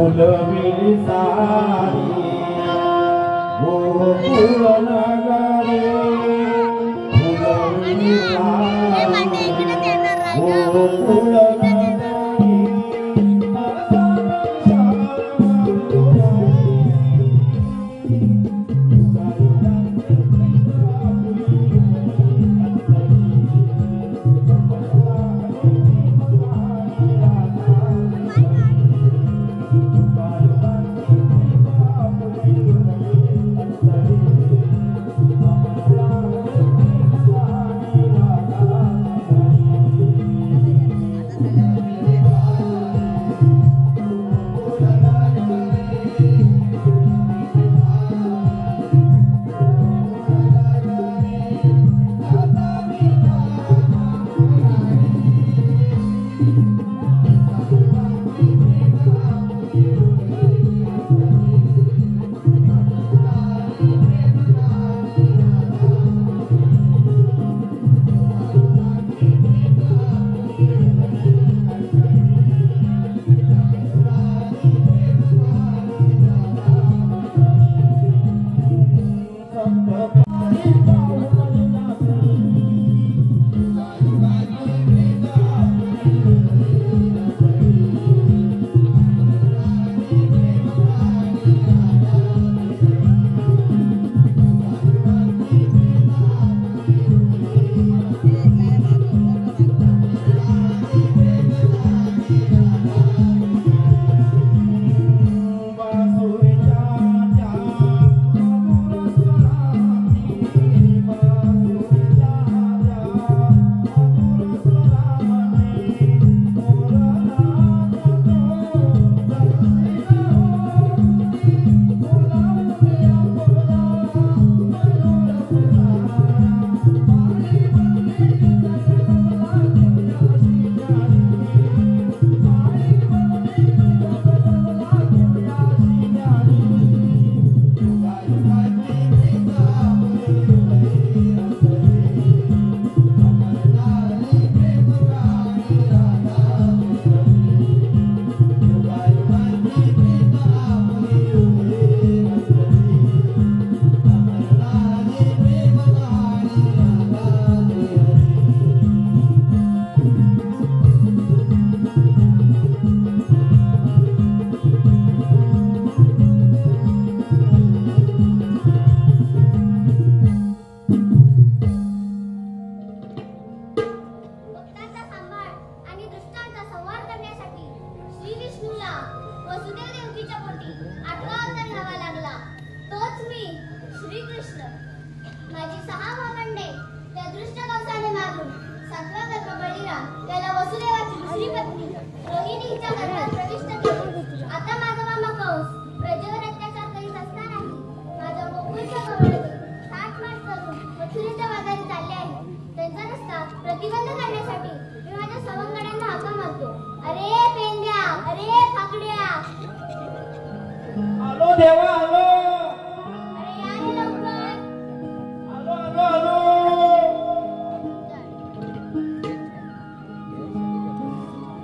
फुलविरी सारी गोकुळ नगरे फुलविरी सारी गोकुळ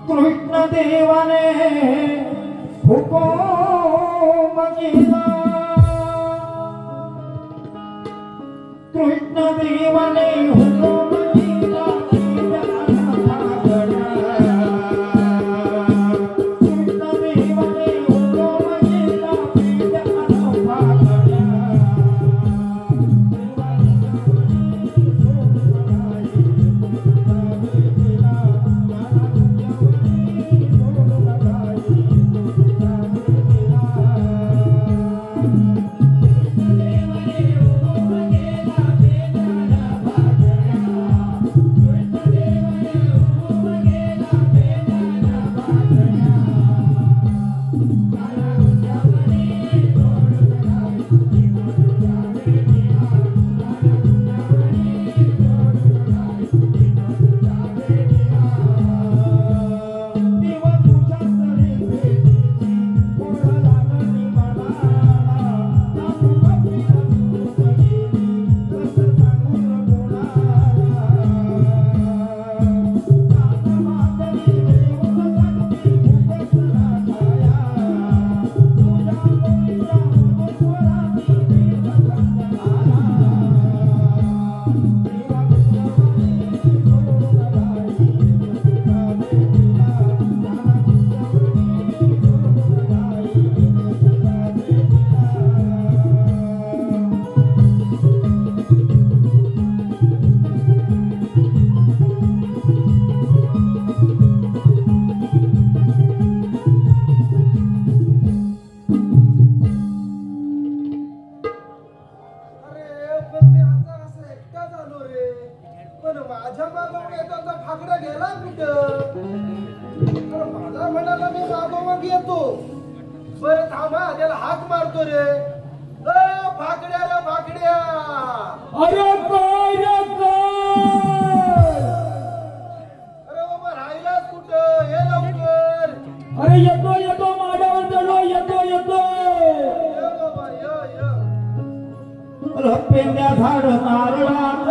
कृष्ण देवाने हुकुम केला कृष्ण देवाने हुकुम केला कृष्ण देवाने हुकुम केला Bye. फाकडा गेला कुठं? अरे मला म्हणाला मी मागोमाग येतो. बरं थांबा त्याला हाक मारतो रे. फाकड्या रे फाकड्या. अरे काय रे काय? अरे बाबा राहिलाच कुठं? ये लवकर. अरे येतो येतो माझ्यावर चढो येतो येतो. ये बाबा ये. पेंड्या झाड नारळात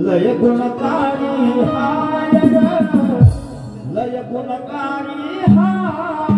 लय गुणकारी हाय लय गुणकारी हाय.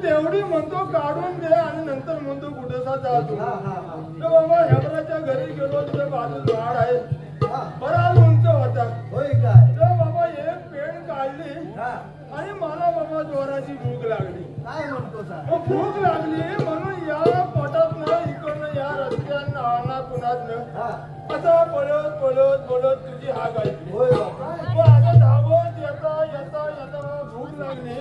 तेवढी म्हणतो काढून दे आणि नंतर म्हणतो कुठेसा जातो. बाबा हेमराच्या घरी गेलो तिथे बाजू झाड आहे बराच उंच होता. होय काय? बाबा एक पेन काढली आणि मला बाबा जोराची भूक लागली. काय म्हणतो? भूक लागली म्हणून या पोटातनं इकडनं या रस्त्यानं नाना कुणातनं आता पळत पळत पळत तुझी हाक ऐकली. होय बाबा. आता धावत येता येता येता भूक लागली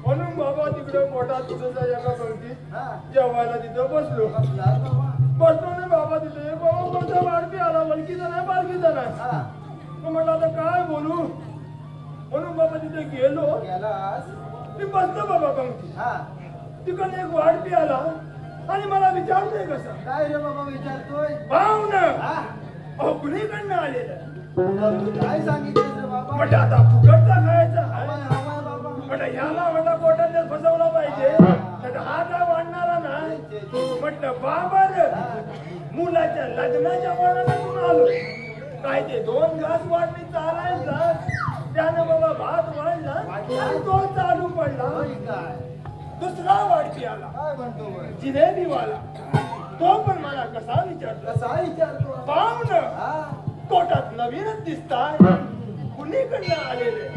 म्हणून बाबा तिकडे पोटात तुझं एका पंक्तीत जेवायला तिथं बसलो. बसलो ना बाबा तिथे बाबा कोणता बाळकी आला वळखीचा नाही बाळकीचा नाही. म्हटलं आता काय बोलू म्हणून बाबा तिथे गेलो. मी बसलो बाबा पंक्ती. तिकडे एक वाढपी आला आणि मला विचारतोय कसं. काय रे बाबा विचारतोय? भाऊ कुणीकडनं आलेलं. काय सांगितलं बाबा? म्हटलं आता फुकटचा खायचा म्हटलं ह्याला म्हटलं पोटात फसवला पाहिजे. हा काय वाढणारा ना. म्हटलं बाबा मुलाच्या लग्नाच्या वळणातून आलो. काय ते 2 घास वाटणी चालायचा त्यानं बाबा भात वाढला आणि तो चालू पडला. दुसरा वाढपी आला काय म्हणतो जिलेबी वाला. तो पण मला कसा विचारतो पाहुणं पोटात नवीनच दिसताय कुणीकडनं आलेले.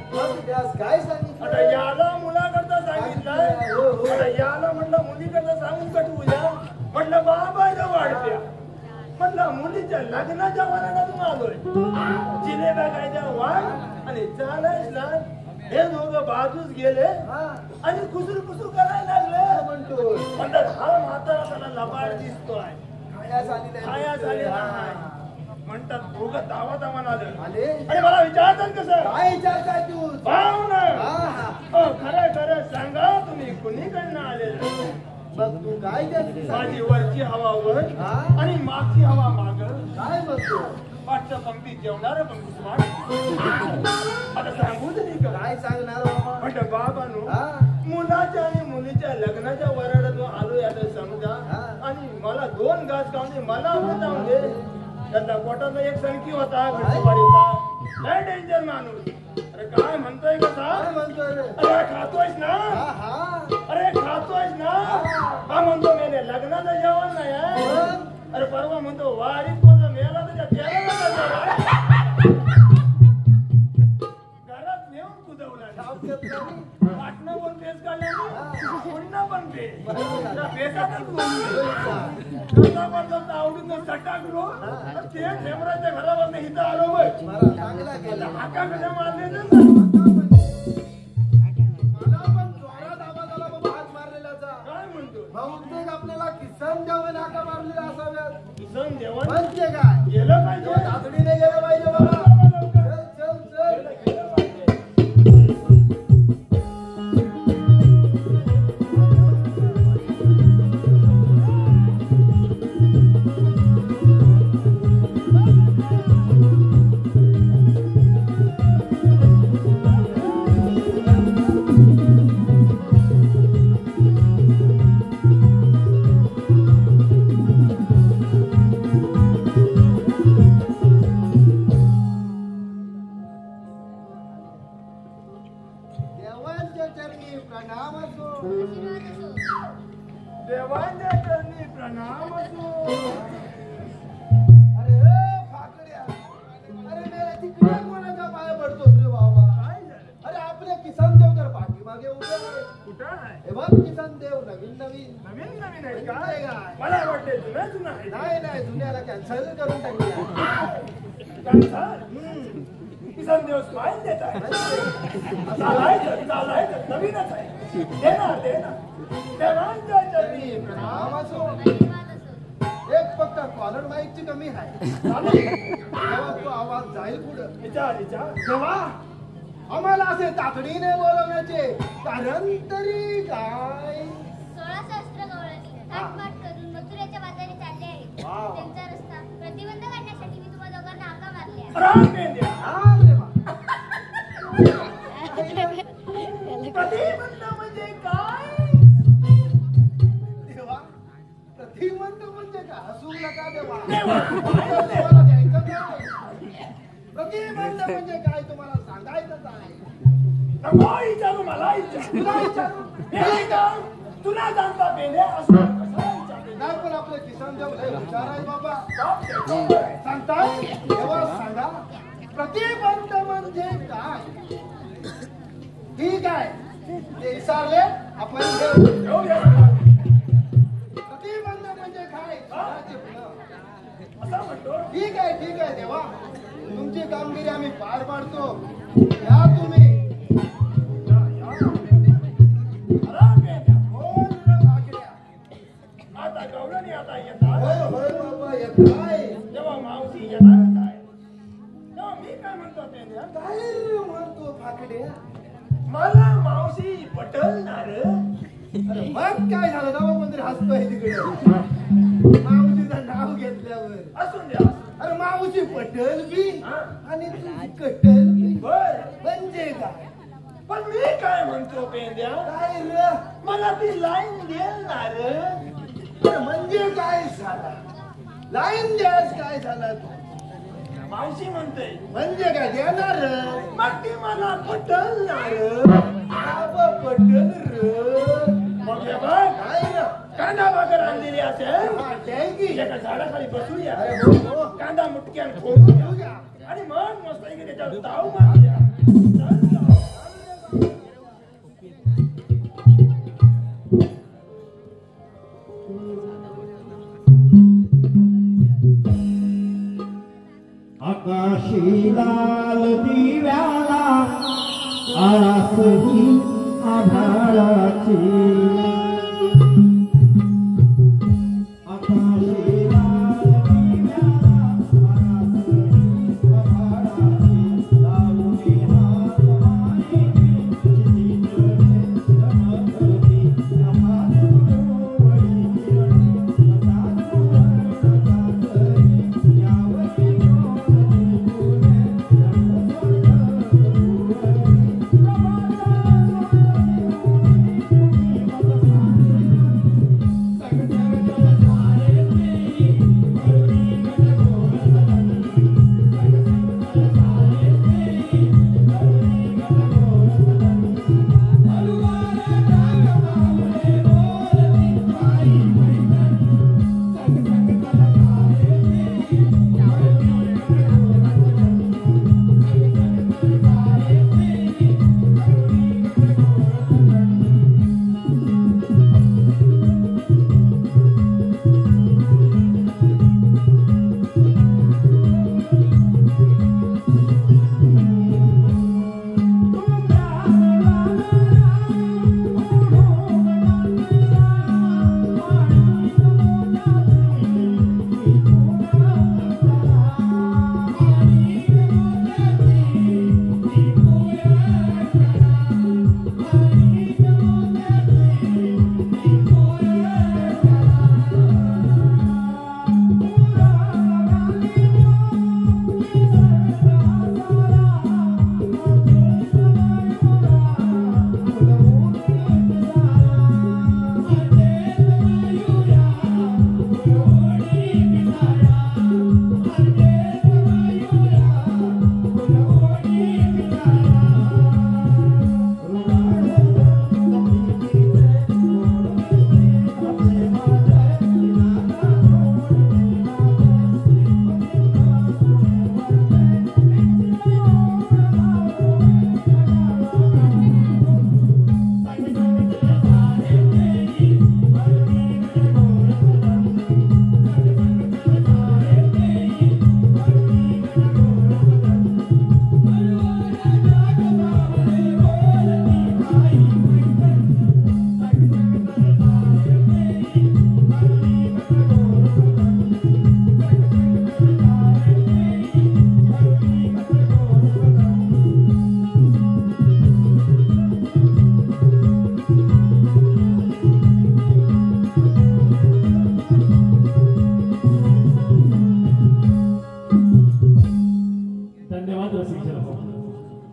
काय सांगितलं? आता याला मुलाकरता सांगितलंय. आता याला म्हटलं मुलीकरता सांगून कटवूया. म्हटलं बाबा वाढत्या. म्हटलं मुलीच्या लग्नाच्या वरणातून आलोय. जिलेब्या खायच्या वाढ आणि चालायच ना हे दोघं बाजूच गेले आणि कुसूर कुसूर करायला लागले. म्हणतात हा म्हातारा त्याला लबाड दिसतोय, खाया झाली नाही. म्हणतात दोघं दावा दावा आले आणि मला विचारतात कसं काय विचारताय तू? पाहू ना खरं खरं सांगा तुम्ही कुणीकडनं आलेले? मग तू काय माझी वरची हवा वर आणि मागची हवा माग. काय म्हणतो? वाटतं पंक्ती जेवणार पंक्ती आता सांगूच नाही का? काय सांगणार बाबा? म्हटलं बाबांनो मुलाच्या आणि मुलीच्या लग्नाच्या वराडातून आलो यात समजा आणि मला 2 घास खाऊन दे, मला आवडत जाऊन दे. त्याचा पोटाचा एक सणकी होता घरसुपारीचा, लय डेंजर माणूस. अरे काय म्हणतोय कसा? अरे खातोयस ना? अरे खातोयस ना? हा म्हणतो मेले लग्नाचं जेवण नाही. अरे परवा म्हणतो वारीत कोणता मेला तर त्याला घरात नेऊन कुदवला. वाटणं पण पेस काढल्याने पुन्हा पण पेसातच आवडून सटाकलो ते फेमराच्या घरावर इथं आलो बघ. चांगला केला. हाका कशा मारले ना बहुतेक आपल्याला किसन जेवण हाका मारलेला असाव्यात. किसन जेवण म्हणजे काय? गेलं पाहिजे, तातडीने गेलं पाहिजे बाबा. चल चल चल. देवांच्या चरणी प्रणाम असो. अरे फाकड्या, अरे मेरा तिकडे कोणाच्या पाया पडतो रे बाबा? काय झालं? अरे आपले किसन देव तर पाठीमागे उभे आहे. कुठं आहे? हे बघ किसन देव नवीन नवीन नवीन नवीन आहे काय काय? काय? मला वाटते जुन्या जुना आहे. नाही नाही जुन्याला कॅन्सल करून टाकली. काय झालं? किसन देव स्माईल देत आहे. चालायचं नवीनच आहे. दे ना देवांच्या चरणी प्रणाम असो. एक फक्त कॉलर माईकची कमी आहे. तेव्हा तो आवाज जाईल पुढं. विचार तेव्हा आम्हाला असे तातडीने बोलवण्याचे कारण तरी काय? 16 सहस्त्र गवळणी थाटमाट करून मथुरेच्या बाजारी चालले आहेत. त्यांचा रस्ता प्रतिबंध करण्यासाठी मी तुम्हा दोघांना हाका मारल्या. प्रतिबंध म्हणजे काय? देवा प्रतिबंध म्हणजे काय? हसू नका देवा. देवा. तुम्हाला द्यायचं काय? प्रतिबंध म्हणजे काय तुम्हाला सांगायचंच आहे. नको विचारू, मला विचारू. तुला जाणता पेले असं नाही पण आपले किसन देव लय हुशार आहे बाबा. सांगताय तेव्हा सांगा प्रतिबंध म्हणजे काय? ठीक आहे ते विचारले आपण घेऊया. प्रतिबंध म्हणजे काय? असं म्हणतो. ठीक आहे देवा तुमची कामगिरी आम्ही पार पाडतो. या तुम्ही आता गवळणी आता येतात. होय होय बाबा येताय. जेव्हा मावशी येणारच आहे तेव्हा मी काय म्हणतो ते काय म्हणतो फाकड्या? मला मावशी पटलणार. अरे मग काय झालं ना कोणतरी हसतोय तिकडे मावशीचं नाव घेतल्यावर. असून द्या. अरे मावशी पटल बी आणि तुझी कटल बी. बर म्हणजे काय? पण मी काय म्हणतो पेंद्या, काय रे? मला ती लाईन देणार. अरे म्हणजे काय झालं? लाईन द्यास काय झालं? मावशी म्हणते म्हणजे काय देणार? मग ती मला पटलणार. बाबा पटल र. मग हे बघ काय रे? कांदा भाकर आणलेली असेल हा, द्याय की. एका झाडाखाली बसूया. अरे हो, हो. कांदा मुटक्यान फोडूया आणि मग मस्त त्याच्यावर ताव मारूया. चल जाऊ. आकाशी लाल दिव्याला आसही आभाळाची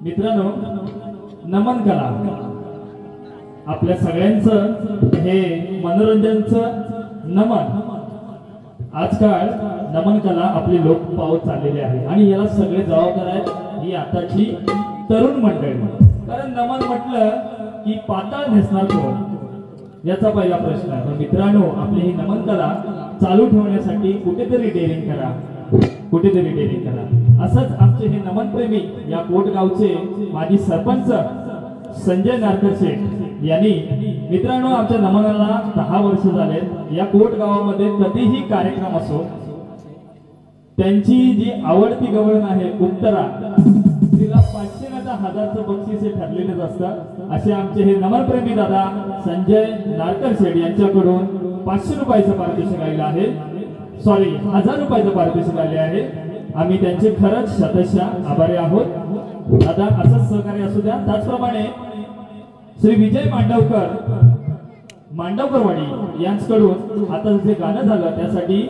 मित्रांनो, नमन कला आपल्या सगळ्यांचं हे मनोरंजनचं नमन. आजकाल नमन कला आपली लोप पावत चाललेली आहे आणि याला सगळे जबाबदार आहेत ही आताची तरुण मंडळी. कारण नमन म्हटलं की पाताळ नेसणार कोण याचा पहिला प्रश्न आहे. मित्रांनो, आपली ही नमन कला चालू ठेवण्यासाठी कुठेतरी डेअरिंग करा, कुठेतरी डेअरिंग करा. असंच आमचे हे नमनप्रेमी या कोटगावचे माजी सरपंच संजय नारकर शेठ यांनी, मित्रांनो, आमच्या नमनाला 10 वर्ष झालेत. या कोटगावामध्ये कधीही कार्यक्रम असो, त्यांची जी आवडती गवळण आहे उत्तरा, तिला 500 ना 1000चं बक्षीस हे ठरलेलेच असतं. असे आमचे हे नमनप्रेमी दादा संजय नारकर शेठ यांच्याकडून 500 रुपयाचं पारितोषिक आलेलं आहे. सॉरी, 1000 रुपयाचं पारितोषिक आले आहे. आम्ही त्यांचे खरंच शतशः आभारी आहोत. दादा, असंच सहकार्य असू द्या. त्याचप्रमाणे श्री विजय मांडवकरवाडी यांच्याकडून आता जे गाणं झालं त्यासाठी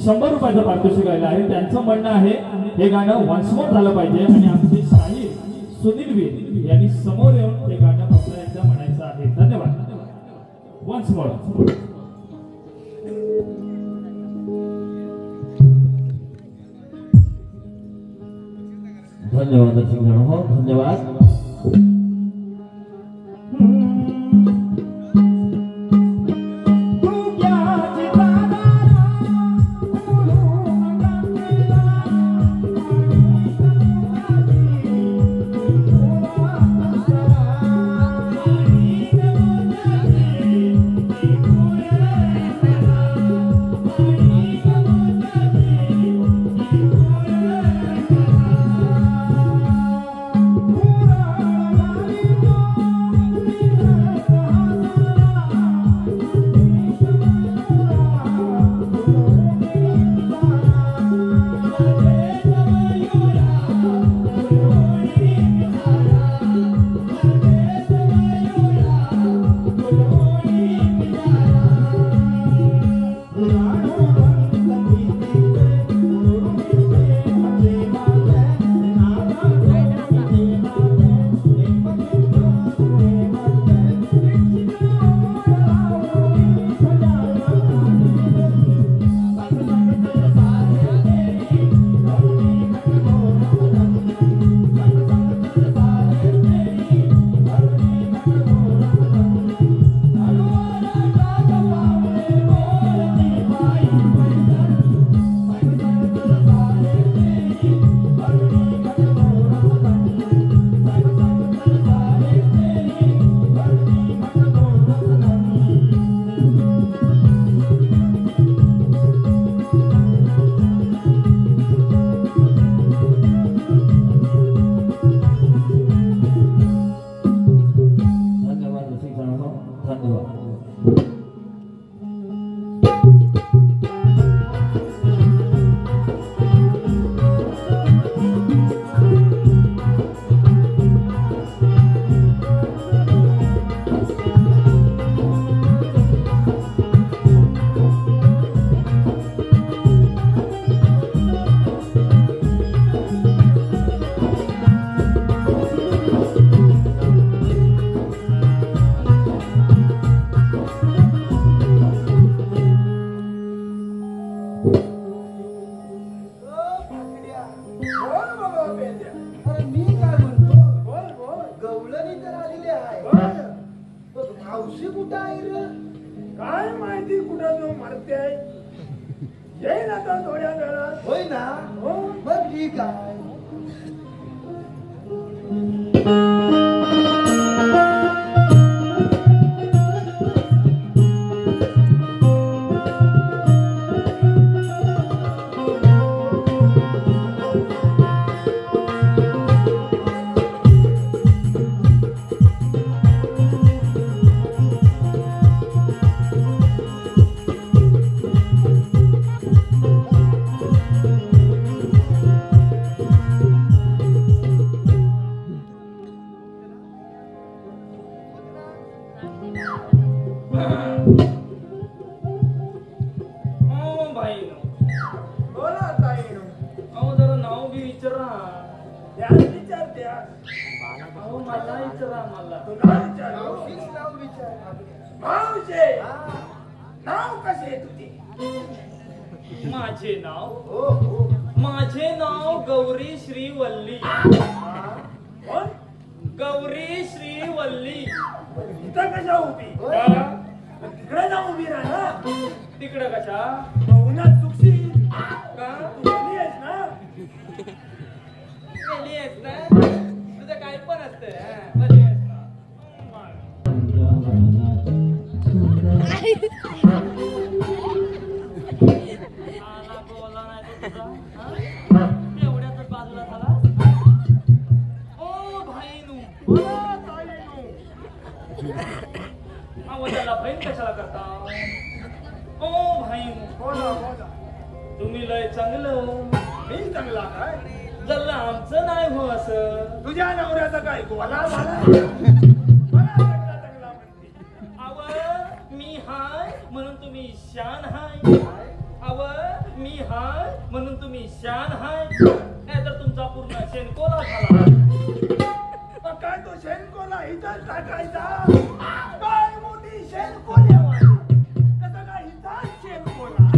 100 रुपयाचं पारितोषिक आलेलं आहे. त्यांचं म्हणणं आहे हे गाणं वन्स मोर झालं पाहिजे आणि आमचे शाहीर सुनील वीर यांनी समोर येऊन हे गाणं फक्त एकदा म्हणायचं आहे. धन्यवाद. Once more. धन्यवाद हो, धन्यवाद. Pura कुठाय रे काय माहिती कुठं जो मरते येईल आता थोड्या वेळात होय ना हो मग ठीक आहे बोला ताई जरा नाव बी विचारा त्याच विचार द्या अहो मला विचारा मला तुला विचारू मावशीच नाव विचार मावशे हा. नाव कसे तुझे माझे नाव हो हो माझे नाव गौरी श्री वल्ली कोण गौरी श्री वल्ली इथं कशा उभी का? तिकडे जाऊ उभी राहा ना तिकडं कशा उन्हात सुकशी का तू गेली आहेस ना गेली आहेस ना तुझं काही पण असतं बरी आहेस ना आला बोला नाही तो तुझा हा? एवढ्यातच बाजूला झाला ओ भाईनू बोला ताईनू आवाजाला बहीण कशाला करता ओ भाईनू बोला बोला तुम्ही लय चांगलं मी चांगला काय जल्लं आमचं नाही हो असं तुझ्या नवऱ्याचा काय गोला झाला मला चांगला चांगला म्हणते आव मी हाय म्हणून तुम्ही शान हाय आव मी हाय म्हणून तुम्ही शान हाय नाहीतर तुमचा पूर्ण शेणकोला झाला मग काय तो शेणकोला इथं टाकायचा काय मोठी शेणकोल्यावाली कसं काय इथं शेणकोला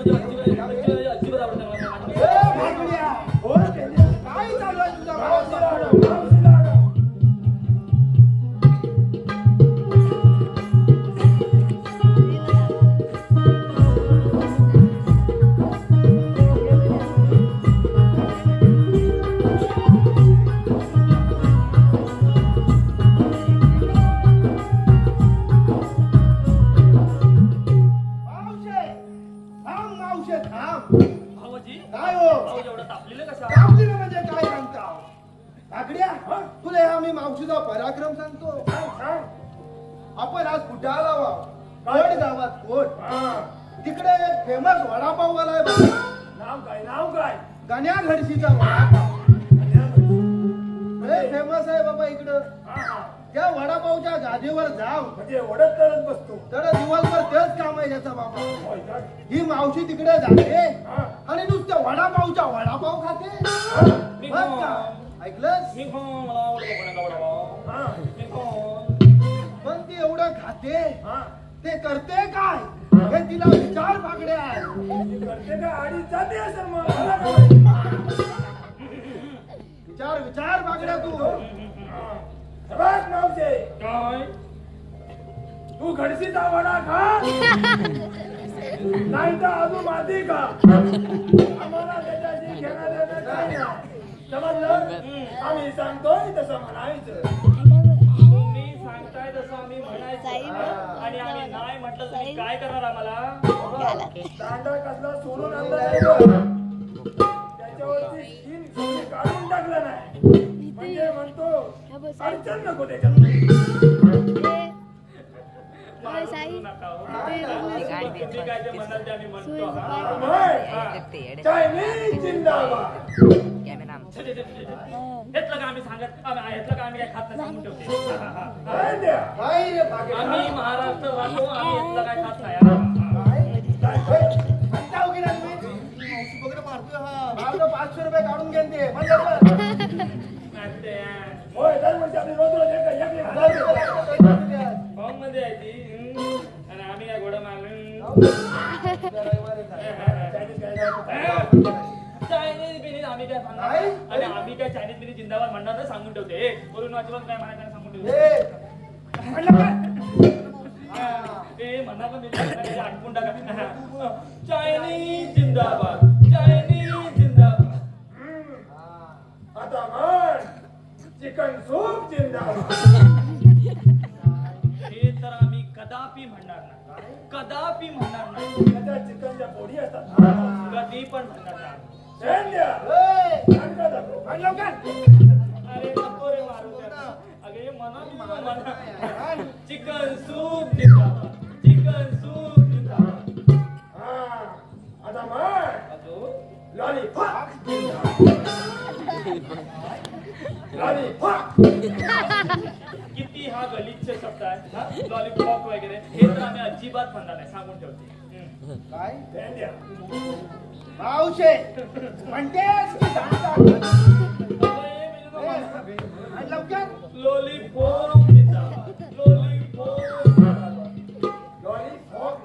अजिबात आवडत नाही मला. ए, भाकड्या. बोल केल्या. काय चालू आहे तुझा मावशी भावाचा? लाडो, मावशी लाडो. मावशे, थांब मावशे, थांब. भाऊजी काय हो? भाऊ एवढं तापलेलं कशा कापली ना म्हणजे काय सांगता? भाकड्या, तुला ह्या मी मावशीचा पराक्रम सांगतो. सांग, सांग. आपण आज कुठे आला वा? कोट गावात कोट. हा. तिकडे एक फेमस वडापाववाला आहे बघा. नाव काय नाव काय गण्या घडशीचा वडापाव. लय फेमस आहे बाबा इकडं. हा, हा. त्या वडापावच्या गादीवर जाव म्हणजे ओढत करत बसतो तर दिवसभर तेच काम आहे त्याचा बाबा. होय का? ही मावशी तिकडे जाते हा. आणि नुसत्या वडापावच्या वडापाव खाते. मी बस का? ऐकलंस? मी मला आवडतो कोणाला वडापाव हा. मी पण ती एवढं खाते हा. ते करते काय हे तिला विचार भागड्या. ती करते का आणि जाते असं मग मला काय माहिती? विचार विचार भागड्या तू. हा. बघ मावशे काय तू घडशीचा वडा खा नाही तर अजून माती का आम्हाला त्याच्याशी घेणं देणं काही नाही समजलं आम्ही सांगतोय तसं म्हणायचं तुम्ही सांगताय तसं आम्ही म्हणायचं आणि आम्ही नाही म्हटलं तुम्ही काय करणार आम्हाला दांडा कसला सोडून आणला नाही का? त्याच्यावरची स्किन सगळी काढून टाकलं नाही म्हणजे म्हणतो अडचण नको त्याच्यात मारू नका हो. तुम्ही काय ते म्हणाल ते आम्ही म्हणतो हा. होय. चायनीज जिंदाबाद हेतलं का आम्ही सांगत हेतलं का आम्ही काय खात नाही सांगून ठेवते काय द्या काय रे भागड्या? आम्ही महाराष्ट्र राहतो आम्ही हेतलं काय खात नाही हा. काय होय? म्हणता हो की नाही तुम्ही? मावशी बघ रे मारतोय हा. माझं 500 रुपये काढून घेऊन दे. म्हणलं नाही ते, होय तर म्हणजे आपली रोज रोज एक हजार रुपये. तर. फॉर्म मध्ये आहे ती आणि आम्ही काय घोडं मारून चायनीज काय नाही. चायनीज बिनीज आम्ही काय सांगणार सांगून ठेवते. ए बोलून अजिबात काय म्हणायचं सांगून ठेवते. ते म्हणा का मी आटपून टाका. चायनीज जिंदाबाद, चायनीज जिंदाबाद. आता म्हण चिकन सूप जिंदाबाद. हे तर आम्ही कदापि म्हणणार नाही, कदापि म्हणणार नाही. त्याच्या चिकनच्या पोळी असतात. कधी पण म्हणणार नाही. अरे नको रे मारू त्याला. अगे म्हणा चिकन सूप जिंदाबाद, चिकन सूप जिंदाबाद. आता म्हण लॉलीपॉप लॉलीपॉप. किती हा गलिच्छ शब्द आहे लॉलीपॉप वगैरे. हे तर आम्ही अजिबात म्हणणार नाही, सांगून ठेवते. काय मावशे म्हणतेस की लवकर लॉलीपॉप जिंदाबाद, लॉलीपॉप लॉलीपॉप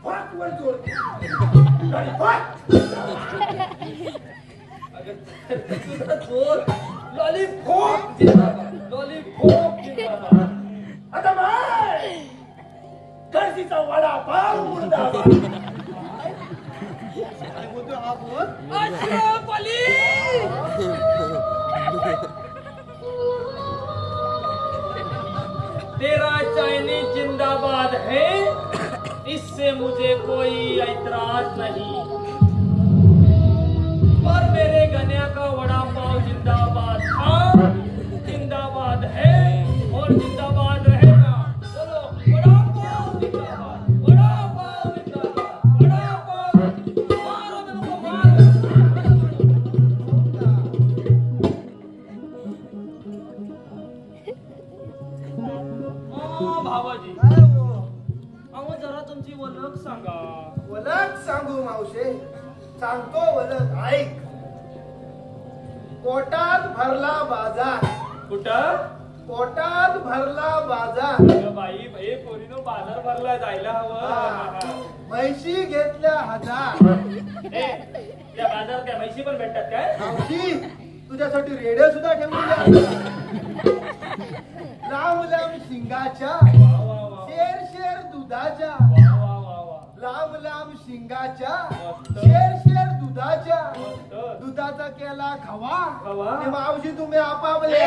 फॉक वर जोर लॉलीपॉप. लॉलीपॉप जिंदाबाद, लॉलीपॉप जिंदाबाद. आता बाय कर्शीचा वडापाव मुर्दाबाद. अशरफ अली. तेरा चाइनीज जिंदाबाद है, इससे मुझे कोई ऐतराज नहीं, पर मेरे गन्या का वड़ा पाव जिंदाबाद था, जिंदाबाद है और जिंदाबाद रहेगा. बोलो वड़ा पाव जिंदाबाद, वड़ा पाव जिंदाबाद, वड़ा पाव. मारो मेरे को मारो. भावाजी अहो जरा तुमची ओळख सांगा. ओळख सांगू मावशे, सांगतो ओळख ऐक. पोटात भरला बाजार. कुठं? पोटात भरला बाजार. अगं बाई बाई पोरीनो बाजार भरला जायला हवं. म्हैशी घेतल्या 1000. त्या बाजारात काय म्हैशी पण भेटतात काय? मावशी तुझ्यासाठी रेड्या सुद्धा ठेवलेल्या. लांब लांब शिंगाच्या, वा वा वा शेर शेर दुधाच्या. वा वा वा वा. लांब लांब शिंगाच्या, मस्त. शेर शेर दुधाच्या. मस्त. दुधाचा केला खवा. खवा. आणि मावशी तुम्ही आपापले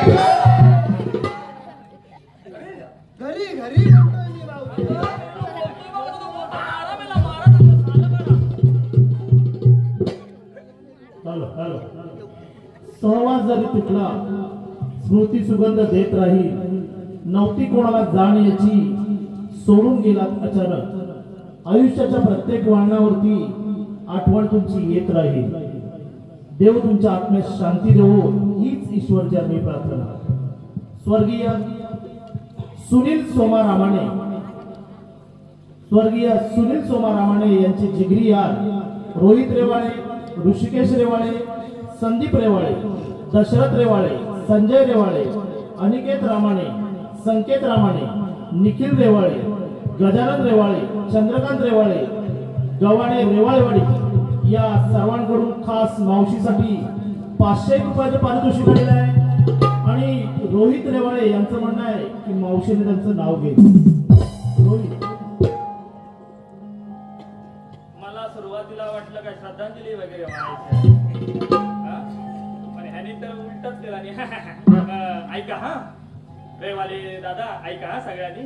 घरी घरी म्हणतोय मी मावशी. सहवास जरी तुटला स्मृती सुगंध देत राहील. नव्हती कोणाला जाण याची सोडून गेलात अचानक. आयुष्याच्या प्रत्येक वळणावरती आठवण तुमची येत राहील. देव तुमच्या आत्म्यास शांती देवो हीच ईश्वरचरणी प्रार्थना. स्वर्गीय सुनील सोमा रामाणे, स्वर्गीय सुनील सोमा रामाणे यांचे जिगरी यार रोहित रेवाळे, ऋषिकेश रेवाळे, संदीप रेवाळे, दशरथ रेवाळे, संजय रेवाळे, अनिकेत रामाणे, संकेत रामाणे, निखिल रेवाळे, गजानन रेवाळे, चंद्रकांत रेवाळे, गव्हाणे रेवाळेवाडी या सर्वांकडून खास मावशीसाठी 500 रुपयाचं पारितोषिक आलेलं आहे. आणि रोहित रेवाळे यांचं म्हणणं आहे की मावशीने त्यांचं नाव घे. रोहित, मला सुरुवातीला वाटलं काय श्रद्धांजली वगैरे म्हणायची, पण ह्यानी तर उलटच केला. आणि ऐका हा रेवाले दादा, ऐका हा सगळ्यांनी.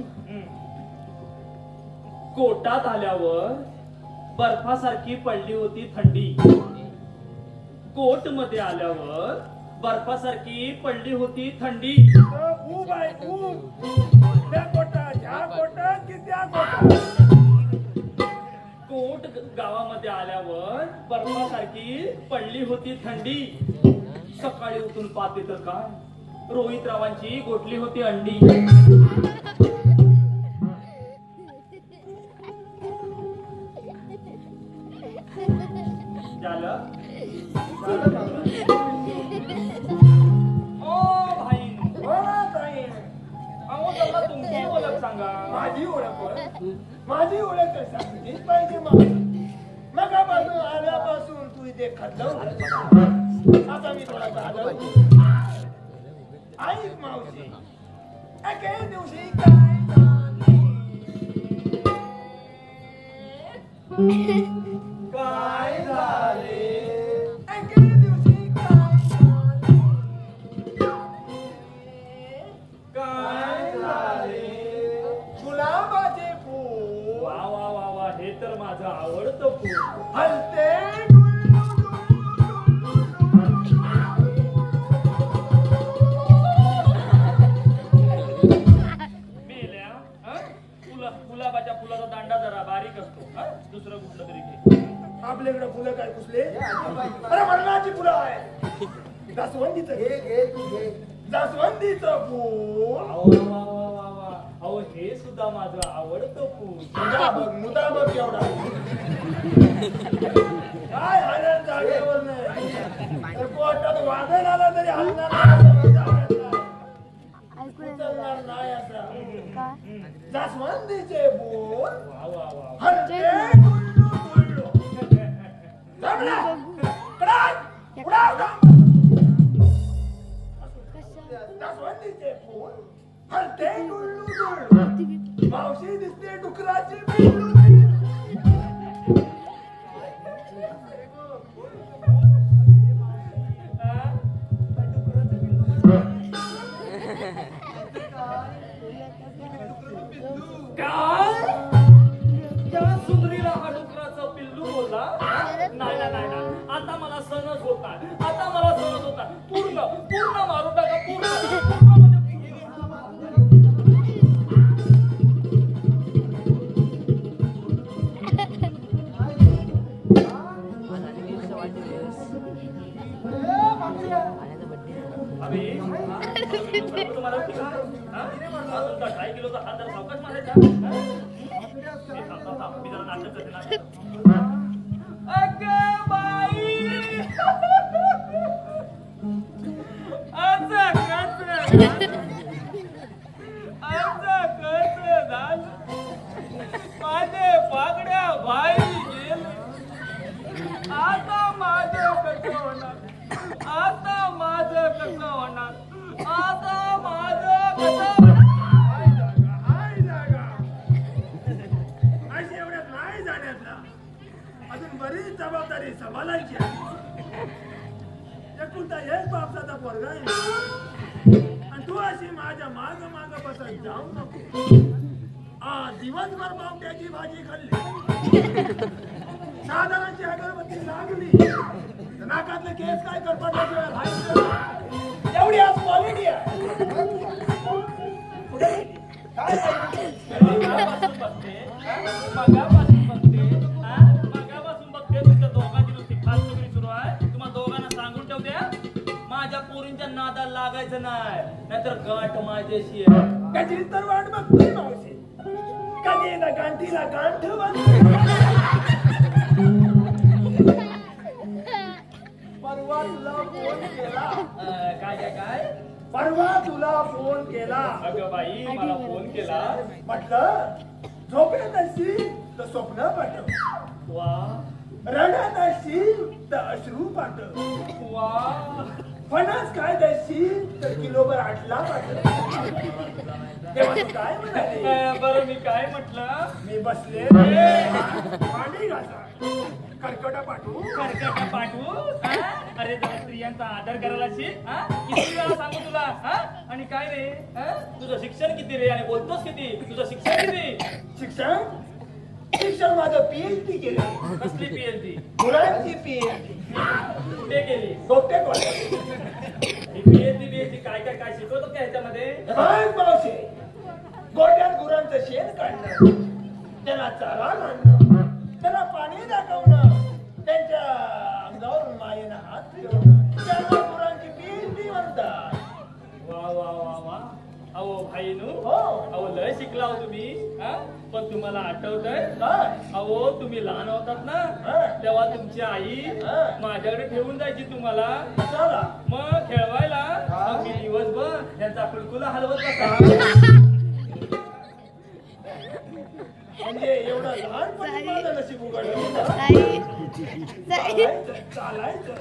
कोटात आल्यावर बर्फासारखी पडली होती थंडी. कोट मध्ये आल्यावर बर्फासारखी पडली होती थंडी. खूप आहे खूप. त्या कोटात ह्या कोटात की त्या कोटात. कोट गावामध्ये आल्यावर बर्फासारखी पडली होती थंडी. सकाळी उठून पाहते तर काय रोहितरावांची गोठली होती अंडी. झालं? ओ भाई, हो ताई. अहो जरा तुमची ओळख सांगा. माझी ओळख तर सांगितलीच पाहिजे मला. मगापासून आल्यापासून तू इथे खतम. आता मी थोडासा आदर ऐक मावशी एके दिवशी काय झाले काय झाले एके दिवशी काय झाले गुलाबाचे फूल वा वा वा वा हे तर माझं आवडतं फूल हलते मेल्या गुलाबाच्या फुलाचा दांडा जरा बारीक असतो दुसरं कुठलं तरी घे आपल्याकडे फुलं काय कुसले अरे मरणाची फुलं आहे जास्वंदीचं घे घे तू घे जास्वंदीचं फूल अहो हे सुद्धा माझं आवडतं फूल मुदा बघ एवढा काय हरण जागेवर नाही पोटात वादन आला तरी हलणार नाही असा जास्वंदीचे फूल हलते गुल्लू गुल्लू जमला कडक उडाव जास्वंदीचे फूल हलते गुल्लू गुल्लू मावशी दिसते डुकराची पिल्लू काय त्या सुंदरीला हा डुकराचा पिल्लू बोलला नाही आता मला सणच होतात आता मला सणच होतात पूर्ण पूर्ण मारून टाका पूर्ण तुम्हाला 2.5 किलोचा हात जरा सावकाश मारायचा मी जरा नाटक करते अगं बाई असं कसं झालं माझे पागड्या भाई गेले आता माझं कसं होणार आता माझं कसं होणार आता माझं कसं हाय जागा अशी एवढ्यात नाही जाण्यातला अजून बरीच जबाबदारी सांभाळायची एकुलता एक बापसाचा पोरगा आहे आणि तू अशी माझ्या माग माग बसत जाऊ नको दिवसभर बावट्याची भाजी खाल्ली साधारणची अगरबत्ती लागली नाकातले केस काय करतात एवढी आज क्वालिटी आहे मगापासून बघते तुमच्या दोघांची नुसती फालतुगिरी सुरू आहे तुम्हाला दोघांना सांगून ठेवते माझ्या पोरींच्या नादाला लागायचं नाहीतर गाठ माझ्याशी आहे त्याची तर वाट बघतोय मावशी कधी ना गांठीला गांठ परवा तुला फोन केला काय परवा तुला फोन केला अगं बाई मला फोन केला म्हटलं झोपेत असशील तर स्वप्न पाठव वा रडत असशील तर अश्रू पाठव वा फणस काय देशील तर किलोभर आटला पाठव तेव्हा तू काय म्हणाले बरं मी काय म्हटलं मी बसले पाणी घासा कर्कटा पाठवू अरे जरा स्त्रियांचा आदर करायला किती वेळा सांगू तुला आणि काय रे तुझं शिक्षण किती रे आणि बोलतोस किती तुझं शिक्षण किती शिक्षण माझं पीएचडी केलं कसली पीएचडी मुलांची पीएचडी कुठे केली गोटे कॉलेज पीएचडी काय शिकवतो का ह्याच्यामध्ये मावशे गोट्यात गुरांचं शेण काढणं त्याला चारा घालणं त्याला पाणी दाखवणं त्यांच्या अंगावर मायेनं हात फिरवणं त्याला गुरांची पीएचडी म्हणतात वा वा वा वा अहो भाईनू हो अहो लय शिकला हो तुम्ही पण तुम्हाला आठवतंय काय अहो तुम्ही लहान होतात ना तेव्हा तुमची आई माझ्याकडे ठेवून जायची तुम्हाला चला मग खेळवायला मी दिवसभर यांचा कुलकुला हलवत बसा म्हणजे एवढं लहानपणी माझं नशीब उघडलं चालायचं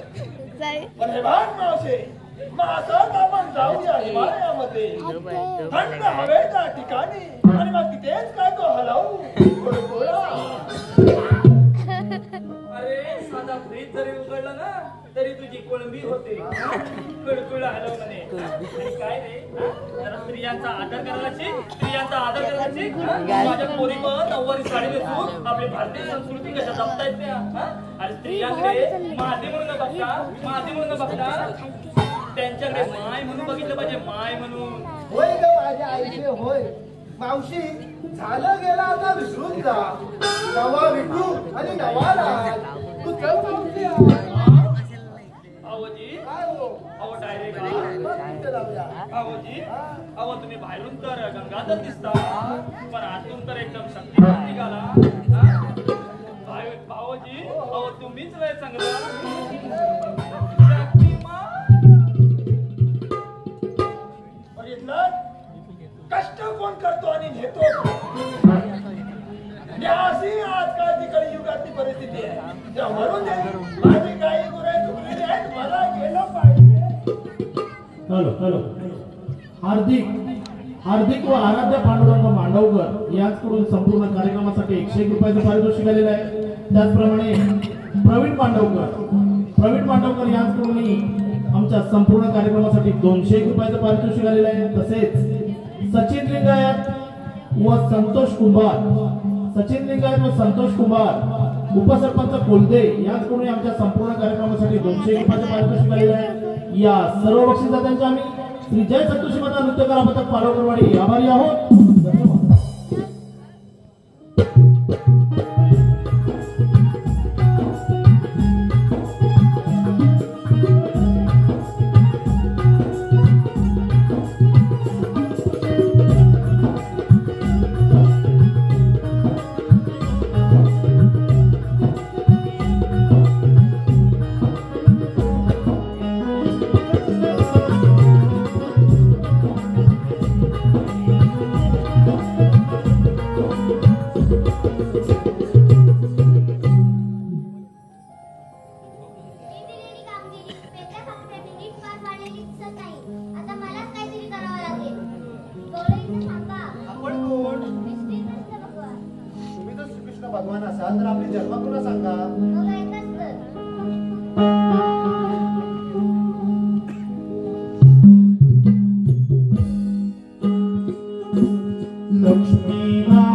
पण हे भाग मावशे माझं आपण जाऊया हिमालयामध्ये थंड हवेच्या ठिकाणी आणि मग तिथेच काय तो हलावू अरे साधा फ्रीज जरी उघडला ना तरी तुझी कोळंबी होते कुळकुळ हलव म्हणे आणि काय रे जरा स्त्रियांचा आदर करायला शिक स्त्रियांचा आदर करायला शिक माझ्या पोरी पण नऊवारी साडी नेसून आपली भारतीय संस्कृती कशा जपता येते आणि स्त्रियांकडे मादी म्हणून बघता त्यांच्याकडे माय म्हणून बघितलं पाहिजे माय म्हणून होय ग माझ्या आईचे होय मावशी झालं गेला आता विसरून जा नवा विठू आणि नवा राज तू चल मावशी आवजी काय हो अहो डायरेक्ट कुठे जाऊया आवजी अहो तुम्ही बाहेरून तर गंगाधर दिसता पण आतून तर एकदम शक्तिमान निघाला भावजी अहो तुम्हीच वेळ चांगला कष्ट कोण करतो आणि नेतो अशी आजकालची कलियुगातली परिस्थिती आहे म्हणून माझी काही गुरे चुकलेली आहेत मला गेलं पाहिजे हॅलो हार्दिक व आराध्य पांडुरंग मांडवकर यांच्याकडून संपूर्ण कार्यक्रमासाठी 101 रुपयाचं पारितोषिक आलेलं आहे त्याचप्रमाणे प्रवीण मांडवकर यांच्याकडून आमच्या संपूर्ण कार्यक्रमासाठी 201 रुपयाचं पारितोषिक आलेलं आहे तसेच सचिन लिंगायत व संतोष कुंभार उपसरपंच कोलदे यांच्याकडून आमच्या संपूर्ण कार्यक्रमासाठी 201 रुपयाचं पारितोषिक आलेलं आहे या सर्व बक्षीसदात्यांचे आम्ही श्री जय संतोषी माता नृत्य कला पथक पालोकरवाडी आभारी आहोत भगवान असाल तर आपली जन्म पुन्हा सांगा लक्ष्मी